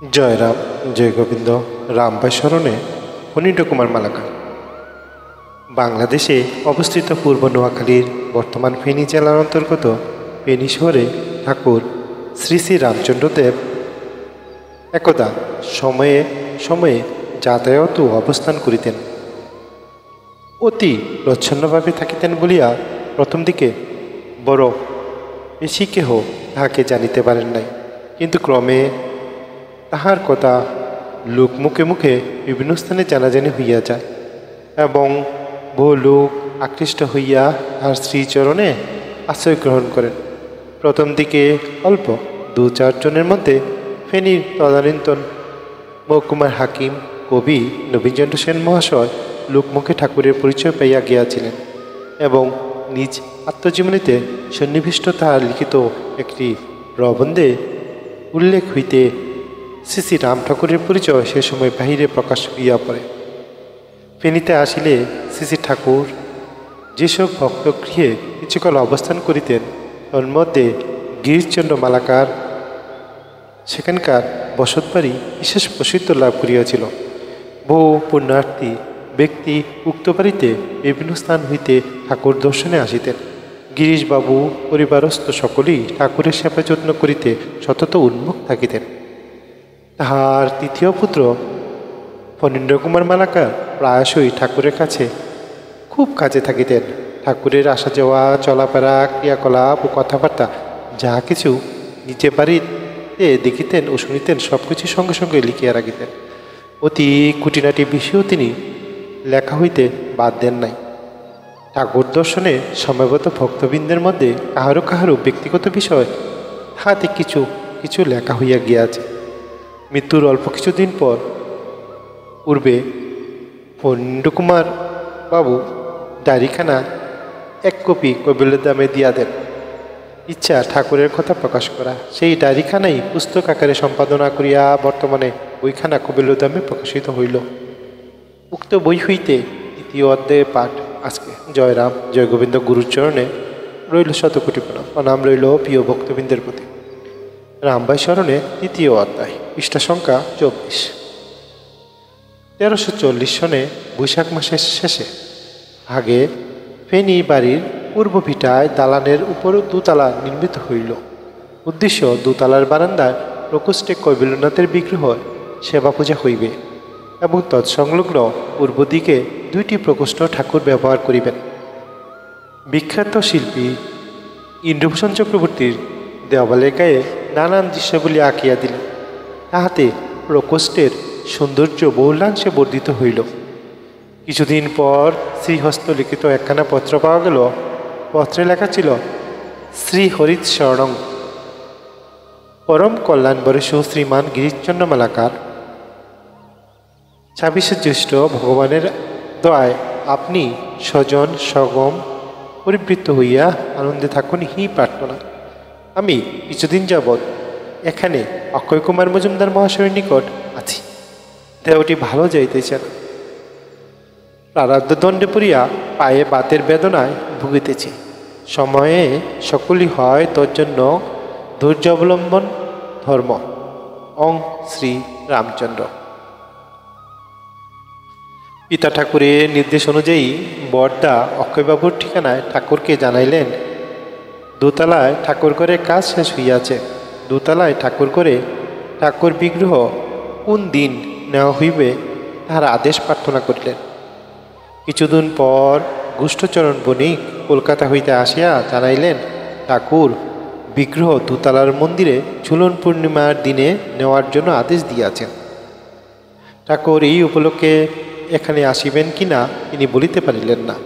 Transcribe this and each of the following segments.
জয়রাম, জয় গোবিন্দ, রামবাই স্মরণে ফণীন্দ্র কুমার মালাকার। বাংলাদেশে অবস্থিত পূর্ব নোয়াখালীর বর্তমান ফেনী জেলার অন্তর্গত ফেনী শহরে ঠাকুর শ্রী শ্রী রামচন্দ্রদেব একদা সময়ে সময়ে যাতায়াত ও অবস্থান করিতেন। অতি প্রচ্ছন্নভাবে থাকিতেন বলিয়া প্রথম দিকে বড় বেশি কেহ তাহাকে জানিতে পারেন নাই, কিন্তু ক্রমে তাহার কথা লোক মুখে মুখে বিভিন্ন স্থানে জানাজানি হইয়া যায় এবং বহু লোক আকৃষ্ট হইয়া তাহার শ্রীচরণে আশ্রয় গ্রহণ করেন। প্রথম দিকে অল্প 2-4 জনের মধ্যে ফেনীর তদানীন্তন মহকুমার হাকিম কবি নবীনচন্দ্র সেন মহাশয় লোকমুখে ঠাকুরের পরিচয় পাইয়া গিয়াছিলেন এবং নিজ আত্মজীবনীতে সন্নিবিষ্ট তাহার লিখিত একটি প্রবন্ধে উল্লেখ হইতে শ্রী শ্রী রাম ঠাকুরের পরিচয় সে সময় বাহিরে প্রকাশ হইয়া পড়ে। ফেনীতে আসিলে শ্রী শ্রী ঠাকুর যেসব ভক্তগৃহে কিছুকাল অবস্থান করিতেন, তন্মধ্যে গিরিশচন্দ্র মালাকার সেখানকার বসতবাড়ি বিশেষ প্রসিদ্ধ লাভ করিয়াছিল। বহু পুণ্যার্থী ব্যক্তি উক্ত বাড়িতে বিভিন্ন স্থান হইতে ঠাকুর দর্শনে আসিতেন। গিরিশবাবু পরিবারস্থ সকলেই ঠাকুরের সেবা যত্ন করিতে সতত উন্মুখ থাকিতেন। তাহার তৃতীয় পুত্র ফণীন্দ্র কুমার মালাকার প্রায়শই ঠাকুরের কাছে খুব কাজে থাকিতেন। ঠাকুরের আসা যাওয়া, চলাফেরা, ক্রিয়াকলাপ ও কথাবার্তা যা কিছু নিজে বাড়িতে দেখিতেন ও শুনিতেন সব কিছু সঙ্গে সঙ্গে লিখিয়া রাখিতেন। অতি খুঁটিনাটি বিষয়েও তিনি লেখা হইতে বাদ দেন নাই। ঠাকুর দর্শনে সময়গত ভক্তবৃন্দের মধ্যে কাহারও কাহারও ব্যক্তিগত বিষয় তাহাতে কিছু কিছু লেখা হইয়া গিয়াছে। মৃত্যুর অল্প কিছুদিন পূর্বে ফণীন্দ্র কুমার বাবু ডায়েরিখানা 1 কপি কবিলের দামে দিয়া দেন। ইচ্ছা ঠাকুরের কথা প্রকাশ করা। সেই ডায়েরিখানাই পুস্তক আকারে সম্পাদনা করিয়া বর্তমানে বইখানা কবিলের দামে প্রকাশিত হইল। উক্ত বই হইতে 2য় অধ্যায়ের পাঠ আজকে। জয়রাম, জয় গোবিন্দ। গুরুচরণে রইল শতকোটি প্রণাম। প্রণাম রইল প্রিয় ভক্তবৃন্দের প্রতি। রামবাই স্মরণে 2য় অধ্যায়, পৃষ্ঠা সংখ্যা 24। 1340 সনে বৈশাখ মাসের শেষে আগে ফেনী বাড়ির পূর্ব ভিটায় দালানের উপর 2 তালা নির্মিত হইল। উদ্দেশ্য, 2 তালার বারান্দায় প্রকোষ্ঠে কৈবল্যনাথের বিগ্রহ সেবা পূজা হইবে এবং তৎসংলগ্ন পূর্ব দিকে 2টি প্রকোষ্ঠ ঠাকুর ব্যবহার করিবেন। বিখ্যাত শিল্পী ইন্দ্রভূষণ চক্রবর্তীর দেওয়ালের গায়ে নানান দৃশ্যগুলি আঁকিয়া দিলেন। তাহাতে প্রকোষ্ঠের সৌন্দর্য বহুলাংশে বর্ধিত হইল। কিছুদিন পর শ্রীহস্ত লিখিত একখানা পত্র পাওয়া গেল। পত্রে লেখা ছিল, শ্রী হরিৎ শরণং পরম কল্যাণবরেষু শ্রীমান গিরিশচন্দ্র মালাকার। 26শে জ্যৈষ্ঠ। ভগবানের দয়ায় আপনি স্বজন সগম পরিবৃত্ত হইয়া আনন্দে থাকুন হি প্রার্থনা। আমি কিছুদিন যাবৎ এখানে অক্ষয় কুমার মজুমদার মহাশয়ের নিকট আছি। দেহটি ভালো যাইতেছে না। প্রারব্ধ দণ্ডে পড়িয়া পায়ে বাতের বেদনায় ভুগিতেছি। সময়ে সকলই হয় তজ্জন্য ধৈর্য অবলম্বন ধর্ম। অং শ্রী রামচন্দ্র। পিতা ঠাকুরের নির্দেশ অনুযায়ী বরদা অক্ষয়বাবুর ঠিকানায় ঠাকুরকে জানাইলেন, 2 তালায় ঠাকুর ঘরে কাজ শেষ হইয়াছে। 2 তালায় ঠাকুর ঘরে ঠাকুর বিগ্রহ কোন দিন নেওয়া হইবে তাহার আদেশ প্রার্থনা করিলেন। কিছুদিন পর গুষ্ঠচরণ বণিক কলকাতা হইতে আসিয়া জানাইলেন, ঠাকুর বিগ্রহ 2 তালার মন্দিরে ঝুলন পূর্ণিমার দিনে নেওয়ার জন্য আদেশ দিয়াছেন। ঠাকুর এই উপলক্ষে এখানে আসিবেন কিনা তিনি বলিতে পারিলেন না।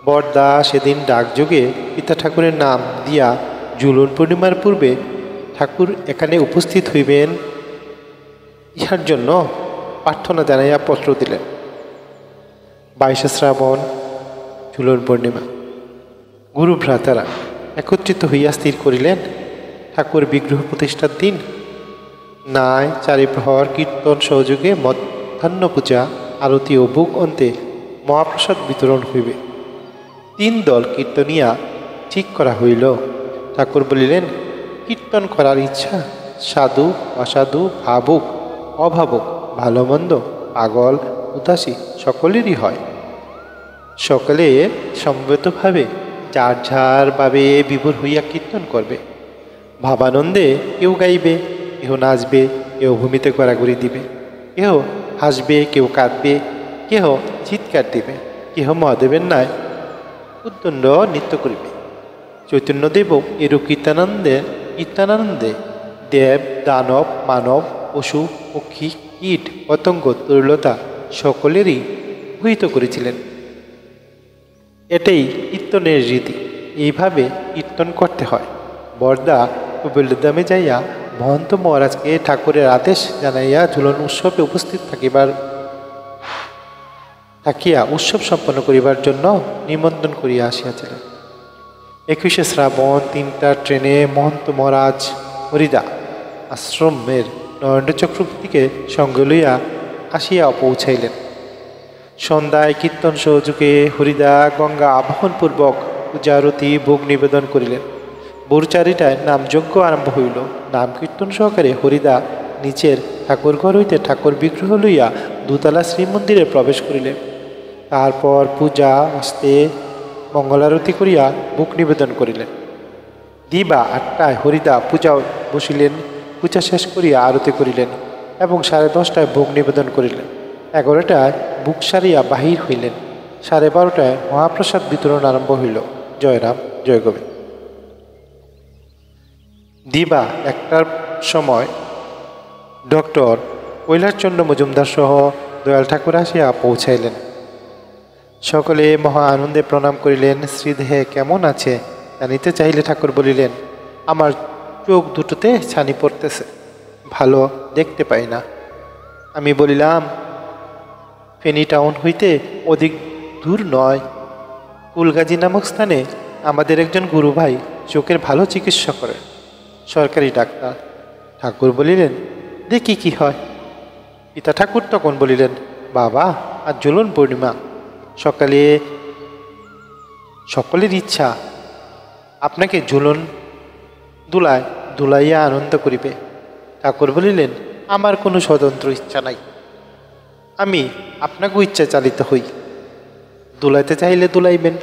বরদা সেদিন ডাকযোগে পিতা ঠাকুরের নাম দিয়া ঝুলন পূর্ণিমার পূর্বে ঠাকুর এখানে উপস্থিত হইবেন ইহার জন্য প্রার্থনা জানাইয়া পত্র দিলেন। 22শে শ্রাবণ, ঝুলন পূর্ণিমা। গুরু ভ্রাতারা একত্রিত হইয়া স্থির করিলেন, ঠাকুর বিগ্রহ প্রতিষ্ঠার দিন নাই 4 প্রহর কীর্তন সহযোগে মধ্যাহ্ন পূজা, আরতি ও ভোগ অন্তে মহাপ্রসাদ বিতরণ হইবে। 3 দল কীর্তনিয়া ঠিক করা হইল। ঠাকুর বলিলেন, কীর্তন করার ইচ্ছা সাধু অসাধু, ভাবুক অভাবুক, ভালো মন্দ, পাগল উদাসী সকলেরই হয়। সকলে সমবেতভাবে যার যার ভাবে বিভোর হইয়া কীর্তন করবে। ভাবানন্দে কেউ গাইবে, কেউ নাচবে, কেউ ভূমিতে গড়াগড়ি দিবে, কেউ হাসবে, কেউ কাঁদবে, কেহ চিৎকার দিবে, কেহ মহাদেবের ন্যায় উদ্দণ্ড নৃত্য করিবে। চৈতন্যদেবও এরূপ কীর্তনানন্দে দেব দানব মানব পশু পক্ষী কীট পতঙ্গ তরুলতা সকলেরই মোহিত করেছিলেন। এটাই কীর্তনের রীতি, এইভাবে কীর্তন করতে হয়। বরদা কবিলধামে যাইয়া মহন্ত মহারাজকে ঠাকুরের আদেশ জানাইয়া ঝুলন উৎসবে উপস্থিত থাকিয়া উৎসব সম্পন্ন করিবার জন্য নিমন্ত্রণ করিয়া আসিয়াছিলেন। 21শে শ্রাবণ 3টা ট্রেনে মহন্ত মহারাজ হরিদা আশ্রমের নরেন্দ্র চক্রবর্তীকে সঙ্গে লইয়া আসিয়া পৌঁছাইলেন। সন্ধ্যায় কীর্তন সহযোগে হরিদা গঙ্গা আবাহনপূর্বক পূজারতি ভোগ নিবেদন করিলেন। ভোর 4টায় নামযজ্ঞ আরম্ভ হইল। নাম কীর্তন সহকারে হরিদা নিচের ঠাকুরঘর হইতে ঠাকুর বিগ্রহ লইয়া দোতলা শ্রীমন্দিরে প্রবেশ করিলেন। তারপর পূজা আস্তে মঙ্গলারতি করিয়া ভোগ নিবেদন করিলেন। দিবা 8টায় হরিদা পূজা বসিলেন। পূজা শেষ করিয়া আরতি করিলেন এবং 10:30টায় ভোগ নিবেদন করিলেন। 11টায় বুক সারিয়া বাহির হইলেন। 12:30টায় মহাপ্রসাদ বিতরণ আরম্ভ হইল। জয়রাম জয় গোবিন্দ। দিবা 1টার সময় ডক্টর কৈলাসচন্দ্র মজুমদার সহ দয়াল ঠাকুর আসিয়া পৌঁছাইলেন। সকলে মহা আনন্দে প্রণাম করিলেন। শ্রীদেহে কেমন আছে জানিতে চাইলে ঠাকুর বলিলেন, আমার চোখ দুটোতে ছানি পড়তেছে, ভালো দেখতে পাই না। আমি বলিলাম, ফেনী টাউন হইতে অধিক দূর নয়, কুলগাজী নামক স্থানে আমাদের একজন গুরু ভাই চোখের ভালো চিকিৎসা করেন, সরকারি ডাক্তার। ঠাকুর বলিলেন, দেখি কি হয়। পিতা ঠাকুর তখন বলিলেন, বাবা আর ঝুলন পূর্ণিমা, সকালে সকলের ইচ্ছা আপনাকে ঝুলন দুলাইয়া আনন্দ করিবে। ঠাকুর বলিলেন, আমার কোনো স্বতন্ত্র ইচ্ছা নাই, আমি আপনাকেও ইচ্ছা চালিত হই, দুলাইতে চাইলে দুলাইবেন।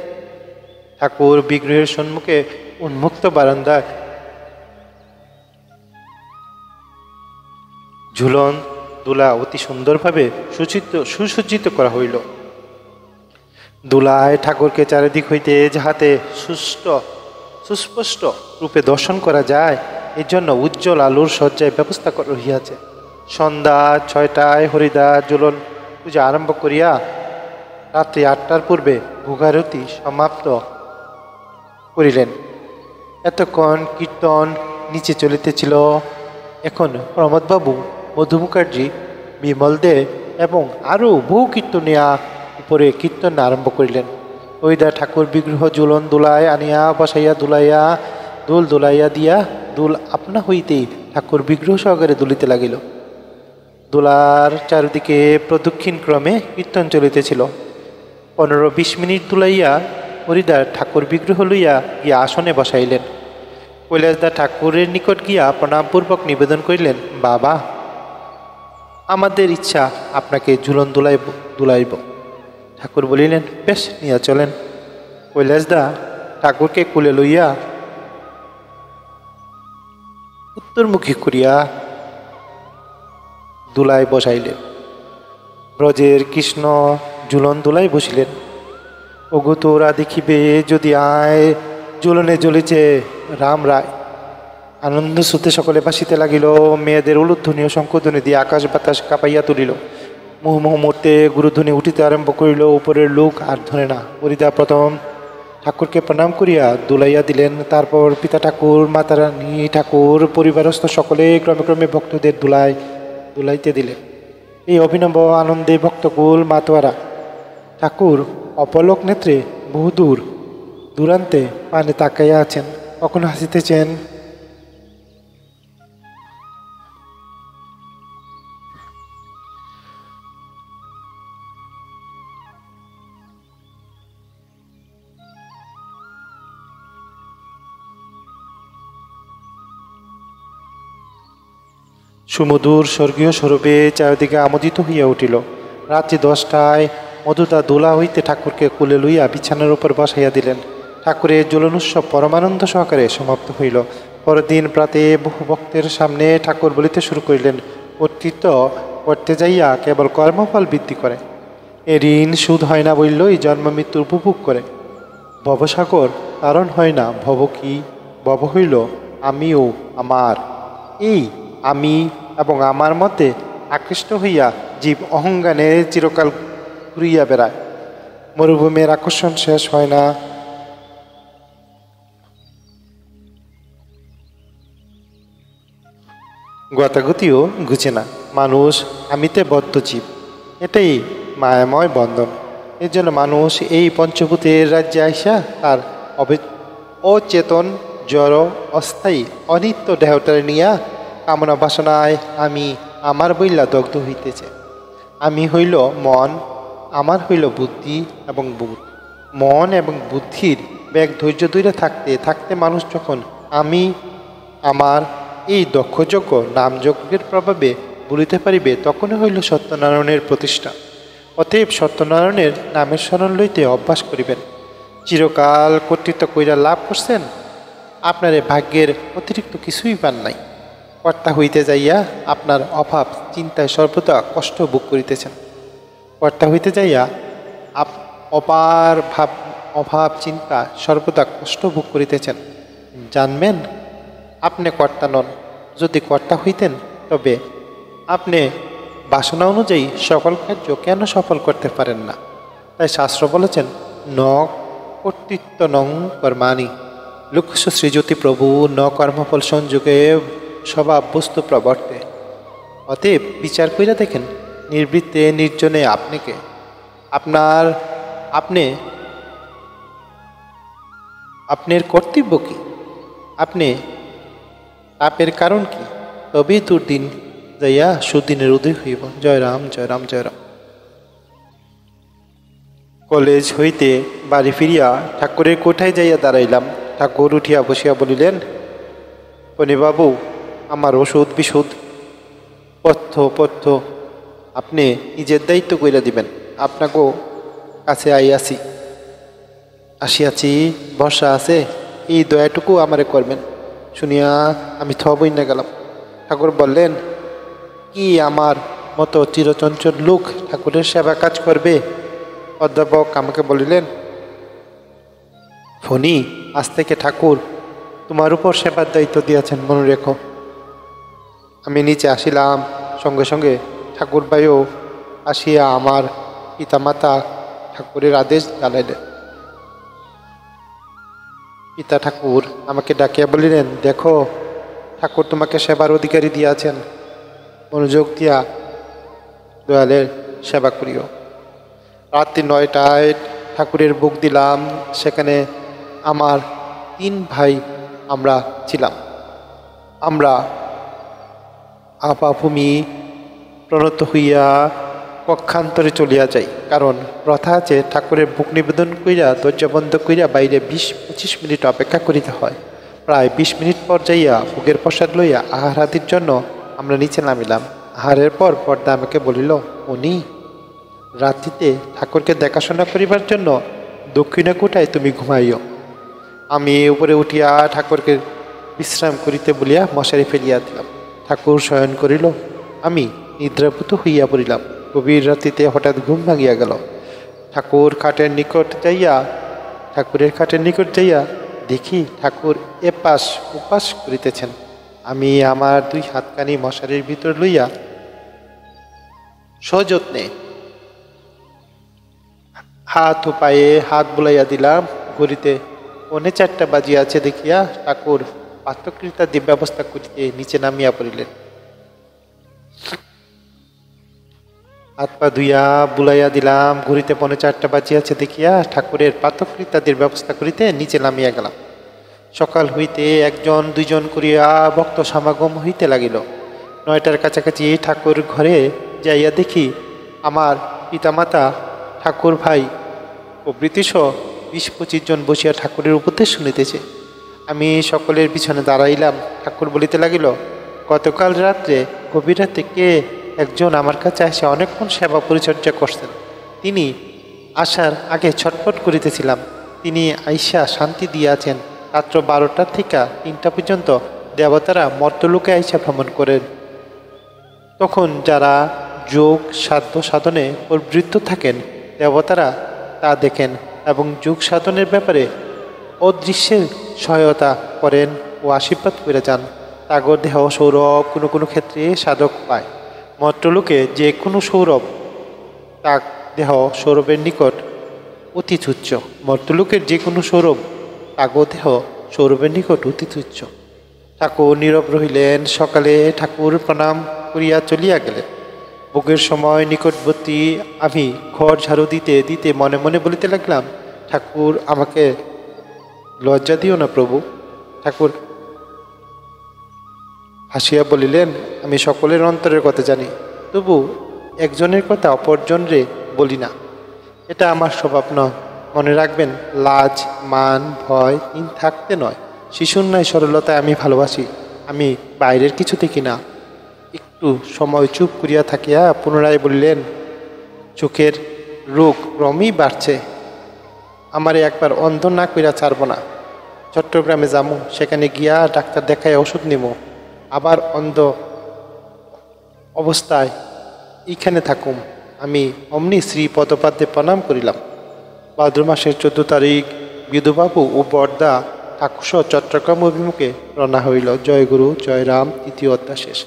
ঠাকুর বিগ্রহের সম্মুখে উন্মুক্ত বারান্দায় ঝুলন দুলা অতি সুন্দরভাবে সুসজ্জিত করা হইল। দুলায় ঠাকুরকে চারিদিক হইতে যাহাতে সুস্পষ্ট রূপে দর্শন করা যায়, এর জন্য উজ্জ্বল আলোর সজ্জায় ব্যবস্থা রহিয়াছে। সন্ধ্যা 6টায় হরিদা ঝুলন পূজা আরম্ভ করিয়া রাত্রি 8টার পূর্বে ভোগারতি সমাপ্ত করিলেন। এতক্ষণ কীর্তন নিচে চলিতেছিল। এখন প্রমোদবাবু, মধু মুখার্জি, বিমল দে এবং আরও বহু কীর্তনিয়া উপরে কীর্তন আরম্ভ করিলেন। হরিদা ঠাকুর বিগ্রহ ঝুলন দুলায় আনিয়া বসাইয়া দুলাইয়া দিয়া দুল আপনা হইতেই ঠাকুর বিগ্রহ সহকারে দুলিতে লাগিল। দোলার চারিদিকে প্রদক্ষিণ ক্রমে কীর্তন চলিতেছিল। 15-20 মিনিট দুলাইয়া হরিদা ঠাকুর বিগ্রহ লইয়া গিয়া আসনে বসাইলেন। কৈলাসদা ঠাকুরের নিকট গিয়া প্রণামপূর্বক নিবেদন করিলেন, বাবা, আমাদের ইচ্ছা আপনাকে ঝুলন দুলাইব। ঠাকুর বলিলেন, বেশ, নিয়া চলেন। কৈলাসদা ঠাকুরকে কুলে লইয়া উত্তরমুখী করিয়া দুলায় বসাইলেন। ব্রজের কৃষ্ণ ঝুলন দুলাই বসিলেন। ওগো তোরা দেখিবে যদি আয়, ঝুলনে জ্বলিছে রাম রায়। আনন্দ সুতে সকলে বাসিতে লাগিল। মেয়েদের উলুধ্বনি ও শঙ্খধ্বনি দিয়ে আকাশ বাতাস কাঁপাইয়া তুলিল। মুহূর্তে গুরুধ্বনি উঠিতে আরম্ভ করিল। উপরের লোক আর ধরে না। হরিদা প্রথম ঠাকুরকে প্রণাম করিয়া দুলাইয়া দিলেন। তারপর পিতা ঠাকুর, মাতারানী ঠাকুর, পরিবারস্থ সকলে ক্রমে ক্রমে ভক্তদের দুলাইতে দিলেন। এই অভিনব আনন্দে ভক্তকুল মাতোয়ারা। ঠাকুর অপলক নেত্রে বহুদূর দূরান্তে পানে তাকাইয়া আছেন, কখনো হাসিতেছেন, সুমধুর স্বর্গীয় স্বরূপে চারিদিকে আমোদিত হইয়া উঠিল। রাত্রি 10টায় মধুতা দোলা হইতে ঠাকুরকে কুলে লইয়া বিছানার উপর বসাইয়া দিলেন। ঠাকুরের জ্বলনোৎসব পরমানন্দ সহকারে সমাপ্ত হইল। পরের দিন প্রাতে বহু ভক্তের সামনে ঠাকুর বলিতে শুরু করিলেন, কর্তৃত্ব করতে যাইয়া কেবল কর্মফল বৃদ্ধি করে, এ ঋণ সুদ হয় না বললেই জন্ম মৃত্যু উপভোগ করে। ভবসাগর কারণ হয় না। ভব কি? ভব হইল আমি ও আমার। এই আমি এবং আমার মধ্যে আকৃষ্ট হইয়া জীব অহংজ্ঞানে চিরকাল ঘুরিয়া বেড়ায়। মরুভূমির আকর্ষণ শেষ হয় না, গতাগতিও ঘুচে না। মানুষ আমিতে বদ্ধ জীব, এটাই মায়াময় বন্ধন। এর জন্য মানুষ এই পঞ্চভূতের রাজ্যে আইসা তার অচেতন জড় অস্থায়ী অনিত্য দেহটারে নিয়া কামনা বাসনায় আমি আমার বইলা দগ্ধ হইতেছে। আমি হইল মন, আমার হইল বুদ্ধি এবং বোধ। মন এবং বুদ্ধির ব্যাগ ধৈর্য ধরে থাকতে থাকতে মানুষ যখন আমি আমার এই দক্ষযজ্ঞ নামযজ্ঞের প্রভাবে বলিতে পারিবে, তখনই হইল সত্যনারায়ণের প্রতিষ্ঠা। অতএব সত্যনারায়ণের নামের স্মরণ লইতে অভ্যাস করিবেন। চিরকাল কর্তৃত্ব কইরা লাভ করছেন, আপনার ভাগ্যের অতিরিক্ত কিছুই পান নাই। কর্তা হইতে যাইয়া আপনার অভাব চিন্তায় সর্বদা কষ্ট ভোগ করিতেছেন। কর্তা হইতে যাইয়া অভাব চিন্তা সর্বদা কষ্ট ভোগ করিতেছেন। জানবেন আপনি কর্তা নন। যদি কর্তা হইতেন তবে আপনি বাসনা অনুযায়ী সকল কার্য কেন সফল করতে পারেন না? তাই শাস্ত্র বলেছেন, ন কর্তৃত্ব নং কর্মাণি লক্ষ্য শ্রীজ্যোতি প্রভু ন কর্মফল সংযোগে স্বভাব বস্তু প্রবর্তে। অতএব বিচার কইরা দেখেন, নির্বৃত্তে নির্জনে আপনিকে আপনার কর্তব্য কি? আপনি তাপের কারণ কি? তবেই দুর্দিন যাইয়া সুদিনের উদয় হইব। জয় রাম, জয় রাম, জয় রাম। কলেজ হইতে বাড়ি ফিরিয়া ঠাকুরের কোঠায় যাইয়া দাঁড়াইলাম। ঠাকুর উঠিয়া বসিয়া বলিলেন, বাবু, আমার ওষুধ বিশুধ পথ্য আপনি নিজের দায়িত্ব কইরা দিবেন। আপনাকেও কাছে আসিয়াছি, ভরসা আছে, এই দয়াটুকু আমারে করবেন। শুনিয়া আমি থবই না গেলাম। ঠাকুর বললেন, কি আমার মতো চিরচঞ্চল লোক ঠাকুরের সেবা কাজ করবে? অধ্যাপক আমাকে বলিলেন, ফণি, আজ থেকে ঠাকুর তোমার উপর সেবার দায়িত্ব দিয়েছেন, মনে রেখো। আমি নিচে আসিলাম, সঙ্গে সঙ্গে ঠাকুর ভাইও আসিয়া আমার পিতামাতা ঠাকুরের আদেশ জানাইলেন। পিতা ঠাকুর আমাকে ডাকিয়া বলিলেন, দেখো, ঠাকুর তোমাকে সেবার অধিকারী দিয়াছেন, মনোযোগ দিয়া দয়ালের সেবা করিও। রাত্রি 9টায় ঠাকুরের ভোগ দিলাম। সেখানে আমার 3 ভাই আমরা ছিলাম। আমরা আপাভূমি প্রণত হইয়া কক্ষান্তরে চলিয়া যাই। কারণ প্রথা আছে, ঠাকুরের ভোগ নিবেদন কইরা দরজা বন্ধ কইরা বাইরে 20-25 মিনিট অপেক্ষা করিতে হয়। প্রায় 20 মিনিট পর যাইয়া ভোগের প্রসাদ লইয়া আহার আদির জন্য আমরা নিচে নামিলাম। আহারের পর পর্দা আমাকে বলিল, উনি রাত্রিতে ঠাকুরকে দেখাশোনা করিবার জন্য দক্ষিণা কোঠায় তুমি ঘুমাইও। আমি উপরে উঠিয়া ঠাকুরকে বিশ্রাম করিতে বলিয়া মশারি ফেলিয়া দিলাম। ঠাকুর শয়ন করিল, আমি নিদ্রাভূত হইয়া পড়িলাম। গভীর রাত্রিতে হঠাৎ ঘুম ভাঙিয়া গেল। ঠাকুরের খাটের নিকট যাইয়া দেখি ঠাকুর এপাশ ওপাশ করিতেছেন। আমি আমার 2 হাতখানি মশারির ভিতর লইয়া সযত্নে হাত ও পায়ে হাত বুলাইয়া দিলাম। ঘড়িতে 4:45 বাজিয়াছে দেখিয়া ঠাকুর পাত্রকৃতাদির ব্যবস্থা করিতে নিচে নামিয়া পড়িলেন। হাত পা ধুইয়া বুলাইয়া দিলাম। ঘড়িতে 4:45 বাজিয়াছে দেখিয়া ঠাকুরের পাত্রকৃতাদির ব্যবস্থা করিতে নিচে নামিয়া গেলাম। সকাল হইতে 1-2 করিয়া ভক্ত সমাগম হইতে লাগিল। 9টার কাছাকাছি ঠাকুর ঘরে যাইয়া দেখি আমার পিতামাতা, ঠাকুর ভাই প্রভৃতি সহ 20-25 জন বসিয়া ঠাকুরের উপদেশ শুনিতেছে। আমি সকলের পিছনে দাঁড়াইলাম। ঠাকুর বলিতে লাগিল, গতকাল রাত্রে গভীর রাতে কে একজন আমার কাছে এসে অনেকক্ষণ সেবা পরিচর্যা করছেন। তিনি আসার আগে ছটফট করিতেছিলাম। তিনি আইসা শান্তি দিয়াছেন। রাত্র 12টা থেকে 3টা পর্যন্ত দেবতারা মর্তলোকে আইসা ভ্রমণ করেন। তখন যারা যোগ সাধ্য সাধনে প্রবৃত্ত থাকেন দেবতারা তা দেখেন এবং যোগ সাধনের ব্যাপারে অদৃশ্যের সহায়তা করেন ও আশীর্বাদ করে যান। তাগর দেহ সৌরভ কোনো কোনো ক্ষেত্রে সাধক পায়। মর্তলোকে যে কোনো সৌরভ তাগ দেহ সৌরভের নিকট অতি তুচ্ছ। মর্তলোকের যে কোনো সৌরভ তাগ দেহ সৌরভের নিকট অতি তুচ্ছ। ঠাকুর নীরব রহিলেন। সকালে ঠাকুর প্রণাম করিয়া চলিয়া গেলেন। ভোগের সময় নিকটবর্তী আমি ঘর ঝাড়ু দিতে দিতে মনে মনে বলিতে লাগলাম, ঠাকুর আমাকে লজ্জা দিও না প্রভু। ঠাকুর হাসিয়া বলিলেন, আমি সকলের অন্তরের কথা জানি, তবু একজনের কথা অপরজনরে বলি না। এটা আমার স্বভাব নয়। মনে রাখবেন, লাজ মান ভয় থাকতে নয়, শিশুর ন্যায় সরলতায় আমি ভালোবাসি। আমি বাইরের কিছু দেখি না। একটু সময় চুপ করিয়া থাকিয়া পুনরায় বললেন, চোখের রোগ ক্রমেই বাড়ছে। আমারে একবার অন্ধ না কইরা ছাড়ব না। চট্টগ্রামে যামু, সেখানে গিয়া ডাক্তার দেখায় ওষুধ নিব। আবার অন্ধ অবস্থায় এইখানে থাকুম। আমি অমনি শ্রী পদপাদ্যে প্রণাম করিলাম। ভাদ্র মাসের 14 তারিখ বিধুবাবু ও বরদা ঠাকুরসহ চট্টগ্রাম অভিমুখে রওনা হইল। জয় গুরু, জয় রাম। 3য় অধ্যায় শেষ।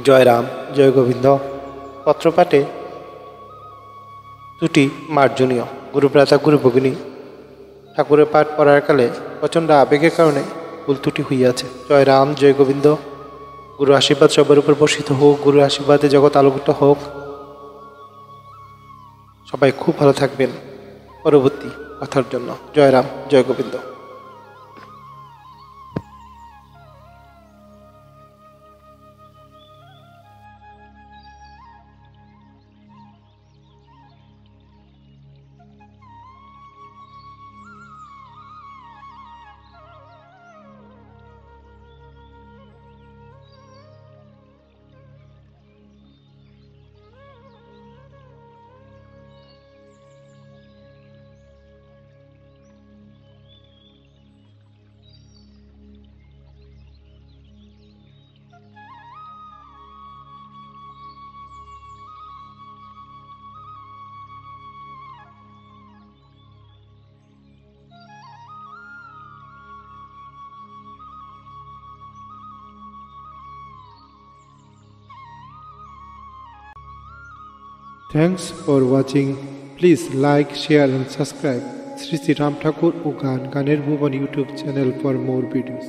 জয় রাম, জয় গোবিন্দ। পত্রপাঠে ত্রুটি মার্জনীয়। গুরুভ্রাতা গুরু ভগিনী ঠাকুরের পাঠ পড়ার কালে প্রচণ্ড আবেগের কারণে ভুল ত্রুটি হইয়াছে। জয় রাম, জয় গোবিন্দ। গুরু আশীর্বাদ সবার উপর বর্ষিত হোক। গুরু আশীর্বাদে জগৎ আলোকিত হোক। সবাই খুব ভালো থাকবেন পরবর্তী কথার জন্য। জয় রাম, জয় Govinda. Thanks for watching. Please like, share and subscribe Sri Sri Ram Thakur Ugan Ganer Bhuban YouTube channel for more videos.